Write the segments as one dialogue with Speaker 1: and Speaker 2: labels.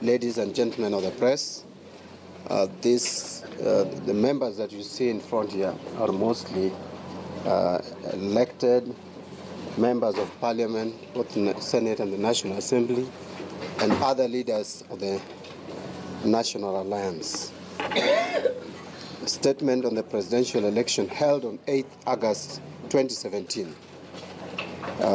Speaker 1: ladies and gentlemen of the press. The members that you see in front here are mostly elected members of parliament, both in the Senate and the National Assembly, and other leaders of the National Alliance. A statement on the presidential election held on 8th August 2017.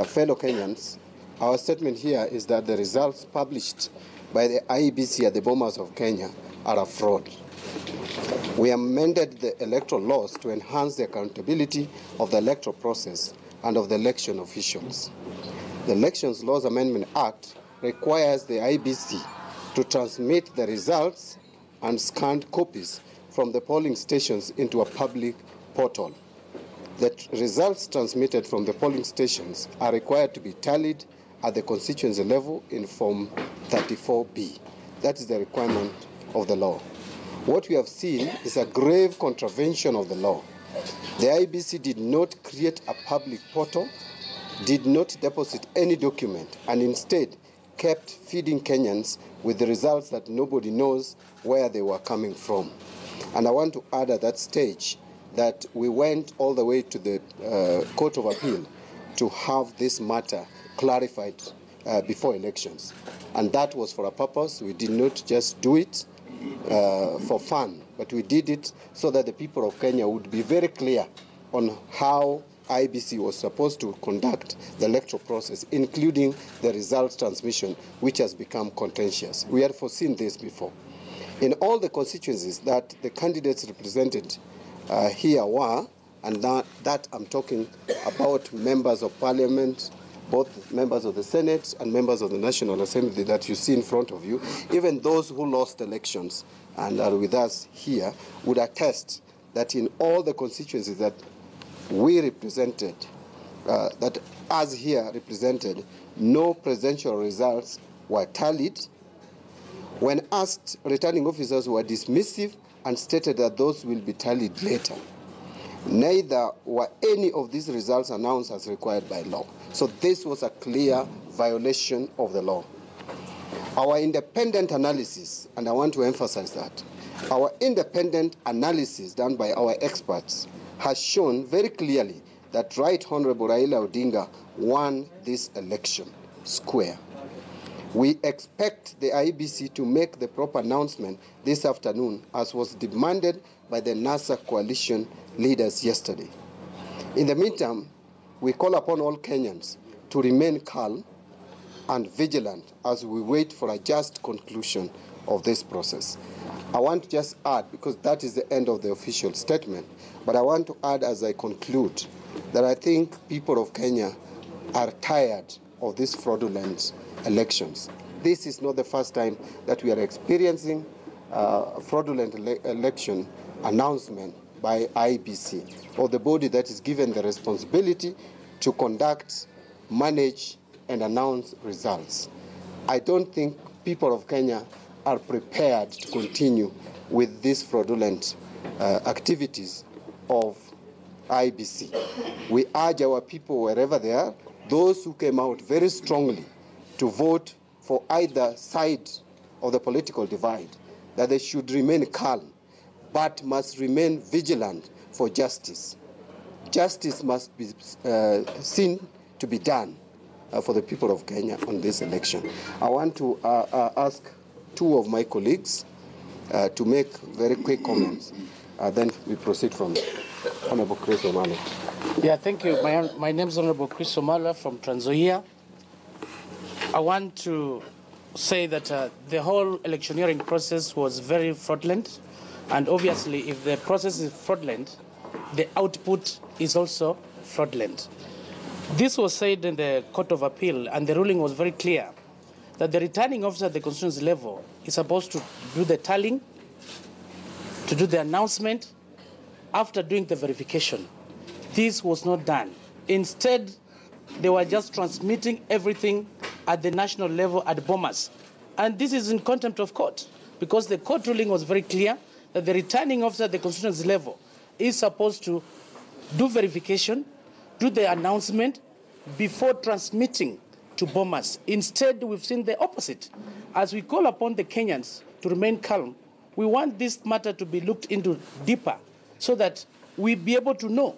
Speaker 1: Fellow Kenyans, our statement here is that the results published by the IEBC at the Bomas of Kenya are a fraud. We amended the electoral laws to enhance the accountability of the electoral process and of the election officials. The Elections Laws Amendment Act requires the IEBC to transmit the results and scanned copies from the polling stations into a public portal. The results transmitted from the polling stations are required to be tallied at the constituency level in Form 34B. That is the requirement of the law. What we have seen is a grave contravention of the law. The IEBC did not create a public portal, did not deposit any document, and instead kept feeding Kenyans with the results that nobody knows where they were coming from. And I want to add at that stage that we went all the way to the Court of Appeal to have this matter clarified before elections. And that was for a purpose. We did not just do it for fun, but we did it so that the people of Kenya would be very clear on how IEBC was supposed to conduct the electoral process, including the results transmission, which has become contentious. We had foreseen this before. In all the constituencies that the candidates represented here were, and that I'm talking about members of parliament, both members of the Senate and members of the National Assembly that you see in front of you, even those who lost elections and are with us here, would attest that in all the constituencies that we represented, that us here represented, no presidential results were tallied. When asked, returning officers were dismissive and stated that those will be tallied later. Neither were any of these results announced as required by law. So this was a clear violation of the law. Our independent analysis, and I want to emphasize that, our independent analysis done by our experts has shown very clearly that Right Honorable Raila Odinga won this election square. We expect the IEBC to make the proper announcement this afternoon, as was demanded by the NASA coalition leaders yesterday. In the meantime, we call upon all Kenyans to remain calm and vigilant as we wait for a just conclusion of this process. I want to just add, because that is the end of the official statement, but I want to add as I conclude that I think people of Kenya are tired of these fraudulent elections. This is not the first time that we are experiencing fraudulent election announcement by IEBC, or the body that is given the responsibility to conduct, manage, and announce results. I don't think people of Kenya are prepared to continue with these fraudulent activities of IEBC. We urge our people, wherever they are, those who came out very strongly to vote for either side of the political divide, that they should remain calm, but must remain vigilant for justice. Justice must be seen to be done for the people of Kenya on this election. I want to ask two of my colleagues to make very quick comments. Then we proceed from Honorable Chris Omala.
Speaker 2: Yeah, thank you. My name is Honorable Chris Omala from Trans Nzoia. I want to say that the whole electioneering process was very fraudulent, and obviously if the process is fraudulent, the output is also fraudulent. This was said in the Court of Appeal, and the ruling was very clear that the returning officer at the constituency level is supposed to do the tallying, to do the announcement after doing the verification. This was not done. Instead, they were just transmitting everything at the national level at Bomas. And this is in contempt of court, because the court ruling was very clear that the returning officer at the constituency level is supposed to do verification, do the announcement before transmitting to bomb us. Instead, we've seen the opposite. As we call upon the Kenyans to remain calm, we want this matter to be looked into deeper so that we be able to know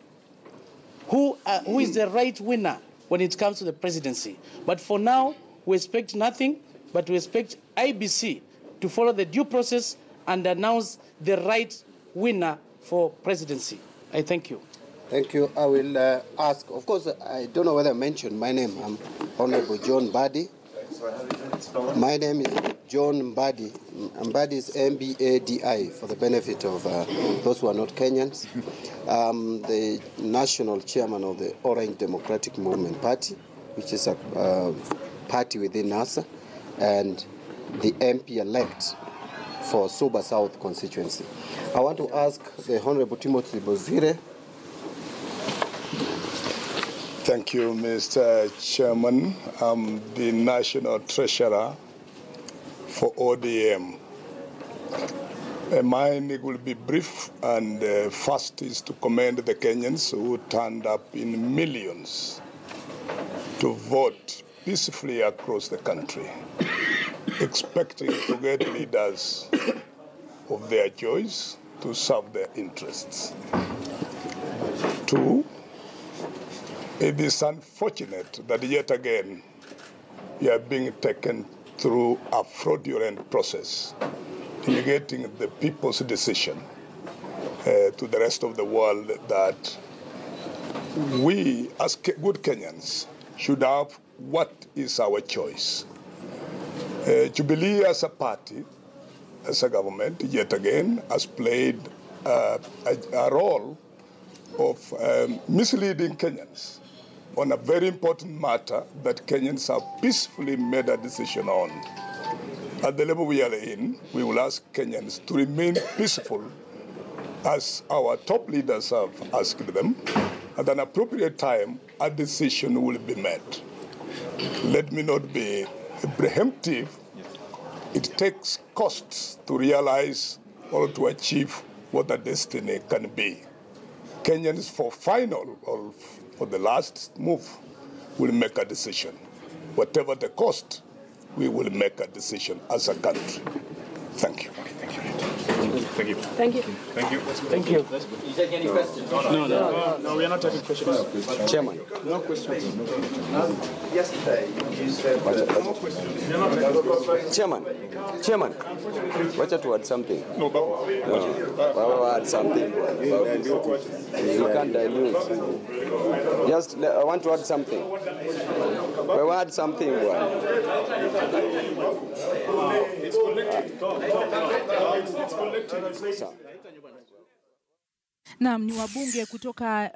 Speaker 2: who is the right winner when it comes to the presidency. But for now, we expect nothing, but we expect IBC to follow the due process and announce the right winner for presidency. I thank you.
Speaker 1: Thank you. I will ask, of course, I don't know whether I mentioned my name. I'm Honorable John Mbadi. My name is John Mbadi. Mbadi is M-B-A-D-I for the benefit of those who are not Kenyans. The national chairman of the Orange Democratic Movement Party, which is a party within NASA, and the MP-elect for Suba South constituency. I want to ask the Honorable Timothy Bozire.
Speaker 3: Thank you, Mr. Chairman. I'm the National Treasurer for ODM. Mine will be brief, and first is to commend the Kenyans who turned up in millions to vote peacefully across the country, expecting to get leaders of their choice to serve their interests. Two, it is unfortunate that yet again we are being taken through a fraudulent process in getting the people's decision to the rest of the world that we, as good Kenyans, should have what is our choice. Jubilee as a party, as a government, yet again, has played a role of misleading Kenyans on a very important matter that Kenyans have peacefully made a decision on. At the level we are in, we will ask Kenyans to remain peaceful as our top leaders have asked them. At an appropriate time, a decision will be made. Let me not be preemptive. It takes costs to realize or to achieve what the destiny can be. Kenyans for final or for the last move will make a decision. Whatever the cost, we will make a decision as a country. Thank you.
Speaker 4: Thank you. Thank you. Thank you. Thank you.
Speaker 2: Thank you.
Speaker 4: You take any questions? No, we are not taking questions.
Speaker 5: Chairman.
Speaker 4: No questions.
Speaker 6: Yesterday, you said
Speaker 4: No questions.
Speaker 5: Chairman, watch out to add something.
Speaker 4: No,
Speaker 5: I'll add something. You can't dilute. Just, I want to add something. I will add something.
Speaker 4: It's collective. It's collective.
Speaker 7: Naam, ni wabunge kutoka